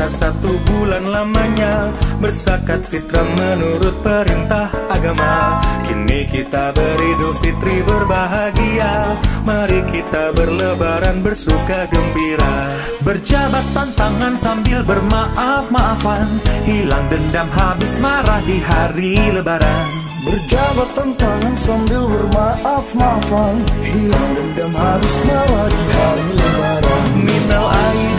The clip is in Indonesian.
puasa 1 bulan lamanya, berzakat fitrah menurut perintah agama. Kini kita beridul fitri berbahagia, mari kita berlebaran bersuka gembira. Berjabat tantangan sambil bermaaf-maafan, hilang dendam habis marah di hari lebaran. Berjabat tangan sambil bermaaf-maafan, hilang dendam habis marah di hari lebaran. Minal aidin